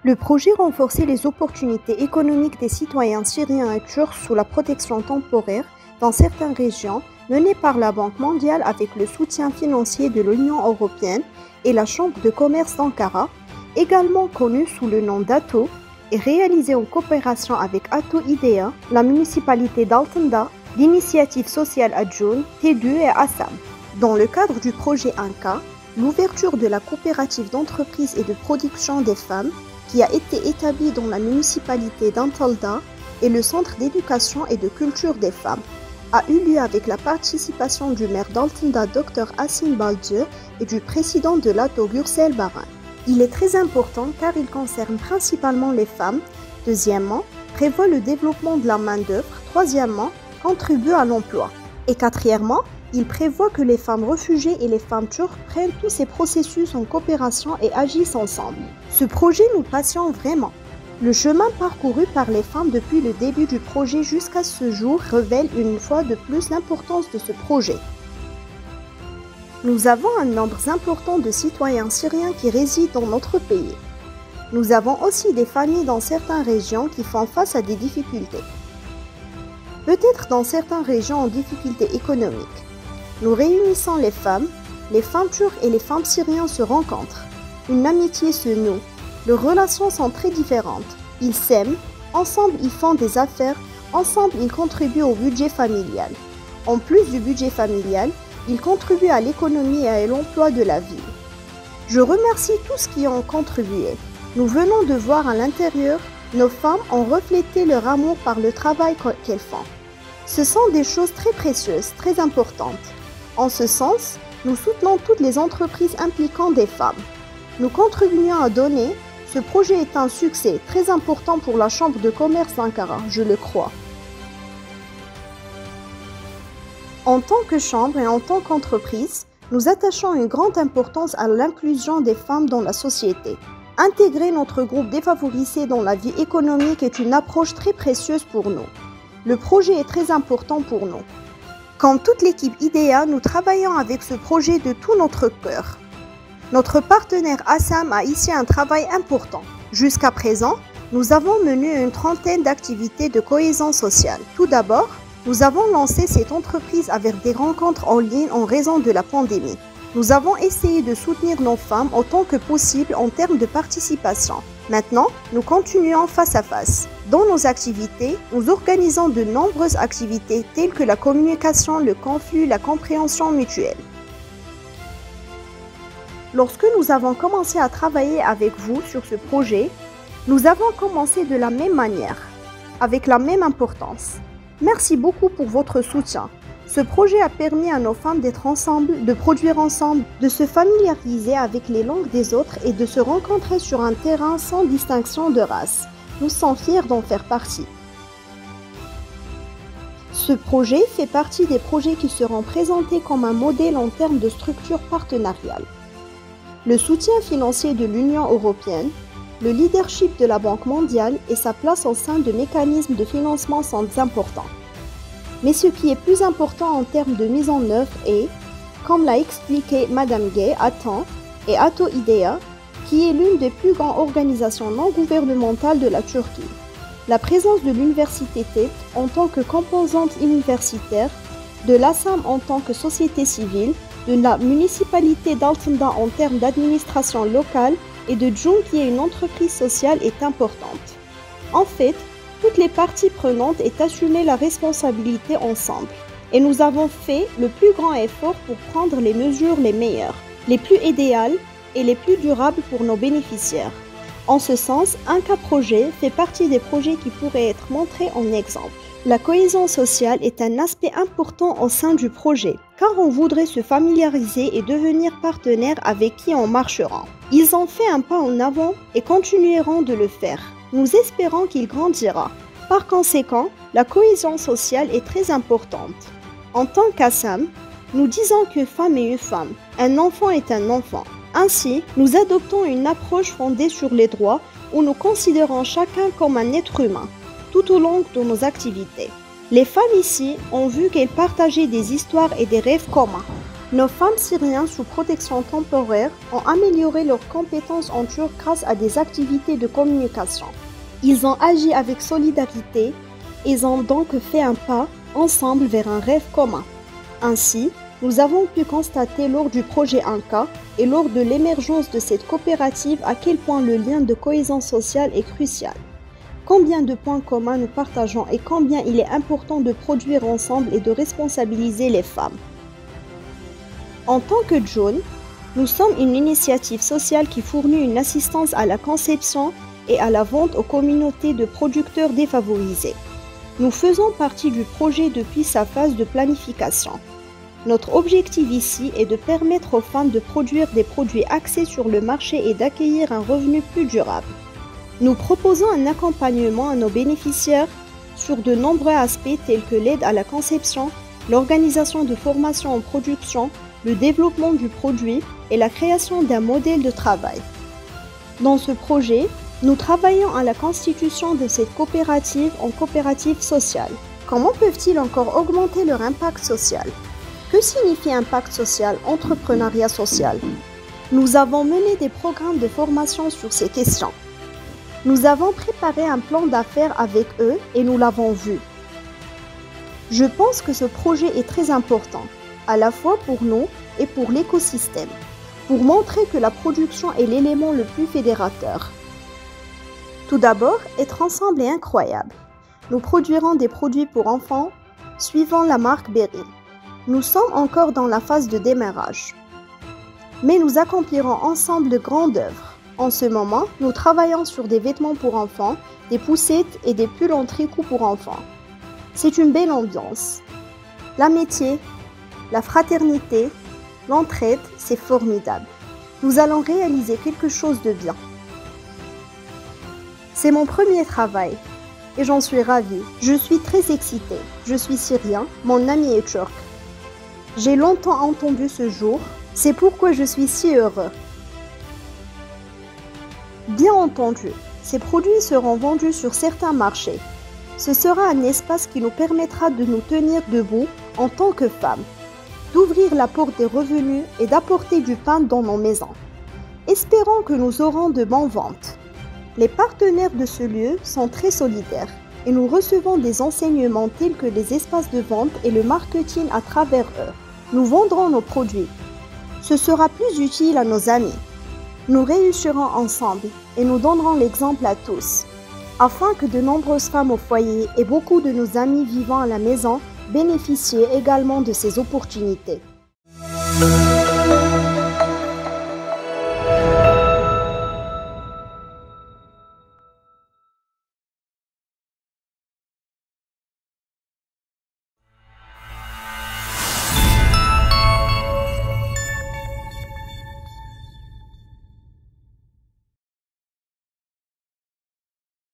Le projet renforçait les opportunités économiques des citoyens syriens et turcs sous la protection temporaire dans certaines régions, mené par la Banque mondiale avec le soutien financier de l'Union européenne et la Chambre de commerce d'Ankara, également connue sous le nom d'ATO, et réalisé en coopération avec ATO IDEA, la municipalité d'Altında, l'initiative sociale adjointe, TEDU et ASAM. Dans le cadre du projet ANCA, l'ouverture de la coopérative d'entreprise et de production des femmes, qui a été établi dans la municipalité d'Antalya et le centre d'éducation et de culture des femmes, a eu lieu avec la participation du maire d'Altında Dr Asim Balcı et du président de l'ATO Gürsel Baran. Il est très important car il concerne principalement les femmes. Deuxièmement, prévoit le développement de la main-d'œuvre. Troisièmement, contribue à l'emploi. Et quatrièmement, il prévoit que les femmes réfugiées et les femmes turques prennent tous ces processus en coopération et agissent ensemble. Ce projet nous passionne vraiment. Le chemin parcouru par les femmes depuis le début du projet jusqu'à ce jour révèle une fois de plus l'importance de ce projet. Nous avons un nombre important de citoyens syriens qui résident dans notre pays. Nous avons aussi des familles dans certaines régions qui font face à des difficultés. Peut-être dans certaines régions en difficulté économique. Nous réunissons les femmes turques et les femmes syriennes se rencontrent. Une amitié se noue. Leurs relations sont très différentes. Ils s'aiment, ensemble ils font des affaires, ensemble ils contribuent au budget familial. En plus du budget familial, ils contribuent à l'économie et à l'emploi de la ville. Je remercie tous qui ont contribué. Nous venons de voir à l'intérieur, nos femmes ont reflété leur amour par le travail qu'elles font. Ce sont des choses très précieuses, très importantes. En ce sens, nous soutenons toutes les entreprises impliquant des femmes. Nous contribuons à donner. Ce projet est un succès très important pour la Chambre de commerce d'Ankara, je le crois. En tant que Chambre et en tant qu'entreprise, nous attachons une grande importance à l'inclusion des femmes dans la société. Intégrer notre groupe défavorisé dans la vie économique est une approche très précieuse pour nous. Le projet est très important pour nous. Comme toute l'équipe IDEA, nous travaillons avec ce projet de tout notre cœur. Notre partenaire ASAM a ici un travail important. Jusqu'à présent, nous avons mené une trentaine d'activités de cohésion sociale. Tout d'abord, nous avons lancé cette entreprise avec des rencontres en ligne en raison de la pandémie. Nous avons essayé de soutenir nos femmes autant que possible en termes de participation. Maintenant, nous continuons face à face. Dans nos activités, nous organisons de nombreuses activités telles que la communication, le conflit, la compréhension mutuelle. Lorsque nous avons commencé à travailler avec vous sur ce projet, nous avons commencé de la même manière, avec la même importance. Merci beaucoup pour votre soutien. Ce projet a permis à nos femmes d'être ensemble, de produire ensemble, de se familiariser avec les langues des autres et de se rencontrer sur un terrain sans distinction de race. Nous sommes fiers d'en faire partie. Ce projet fait partie des projets qui seront présentés comme un modèle en termes de structure partenariale. Le soutien financier de l'Union européenne, le leadership de la Banque mondiale et sa place au sein de mécanismes de financement sont importants. Mais ce qui est plus important en termes de mise en œuvre est, comme l'a expliqué Madame Gay à temps et ATO IDEA, qui est l'une des plus grandes organisations non gouvernementales de la Turquie. La présence de l'université TET en tant que composante universitaire, de l'ASAM en tant que société civile, de la municipalité d'Altında en termes d'administration locale et de Jung qui est une entreprise sociale est importante. En fait, toutes les parties prenantes aient assumé la responsabilité ensemble. Et nous avons fait le plus grand effort pour prendre les mesures les meilleures, les plus idéales et les plus durables pour nos bénéficiaires. En ce sens, ANCA Projet fait partie des projets qui pourraient être montrés en exemple. La cohésion sociale est un aspect important au sein du projet, car on voudrait se familiariser et devenir partenaire avec qui on marchera. Ils ont fait un pas en avant et continueront de le faire. Nous espérons qu'il grandira. Par conséquent, la cohésion sociale est très importante. En tant qu'Assam, nous disons que femme est une femme, un enfant est un enfant. Ainsi, nous adoptons une approche fondée sur les droits où nous considérons chacun comme un être humain, tout au long de nos activités. Les femmes ici ont vu qu'elles partageaient des histoires et des rêves communs. Nos femmes syriennes sous protection temporaire ont amélioré leurs compétences en turc grâce à des activités de communication. Ils ont agi avec solidarité, ils ont donc fait un pas ensemble vers un rêve commun. Ainsi, nous avons pu constater lors du projet Anka et lors de l'émergence de cette coopérative à quel point le lien de cohésion sociale est crucial. Combien de points communs nous partageons et combien il est important de produire ensemble et de responsabiliser les femmes. En tant que June, nous sommes une initiative sociale qui fournit une assistance à la conception et à la vente aux communautés de producteurs défavorisés. Nous faisons partie du projet depuis sa phase de planification. Notre objectif ici est de permettre aux femmes de produire des produits axés sur le marché et d'accueillir un revenu plus durable. Nous proposons un accompagnement à nos bénéficiaires sur de nombreux aspects tels que l'aide à la conception, l'organisation de formation en production, le développement du produit et la création d'un modèle de travail. Dans ce projet, nous travaillons à la constitution de cette coopérative en coopérative sociale. Comment peuvent-ils encore augmenter leur impact social? Que signifie impact social, entrepreneuriat social? Nous avons mené des programmes de formation sur ces questions. Nous avons préparé un plan d'affaires avec eux et nous l'avons vu. Je pense que ce projet est très important, à la fois pour nous et pour l'écosystème, pour montrer que la production est l'élément le plus fédérateur. Tout d'abord, être ensemble est incroyable. Nous produirons des produits pour enfants, suivant la marque Berry. Nous sommes encore dans la phase de démarrage. Mais nous accomplirons ensemble de grandes œuvres. En ce moment, nous travaillons sur des vêtements pour enfants, des poussettes et des pulls en tricot pour enfants. C'est une belle ambiance. L'amitié, la fraternité, l'entraide, c'est formidable. Nous allons réaliser quelque chose de bien. C'est mon premier travail et j'en suis ravie. Je suis très excitée. Je suis syrien, mon ami est turc. J'ai longtemps entendu ce jour, c'est pourquoi je suis si heureux. Bien entendu, ces produits seront vendus sur certains marchés. Ce sera un espace qui nous permettra de nous tenir debout en tant que femmes, d'ouvrir la porte des revenus et d'apporter du pain dans nos maisons. Espérons que nous aurons de bonnes ventes. Les partenaires de ce lieu sont très solidaires et nous recevons des enseignements tels que les espaces de vente et le marketing à travers eux. Nous vendrons nos produits. Ce sera plus utile à nos amis. Nous réussirons ensemble et nous donnerons l'exemple à tous, afin que de nombreuses femmes au foyer et beaucoup de nos amis vivant à la maison bénéficient également de ces opportunités.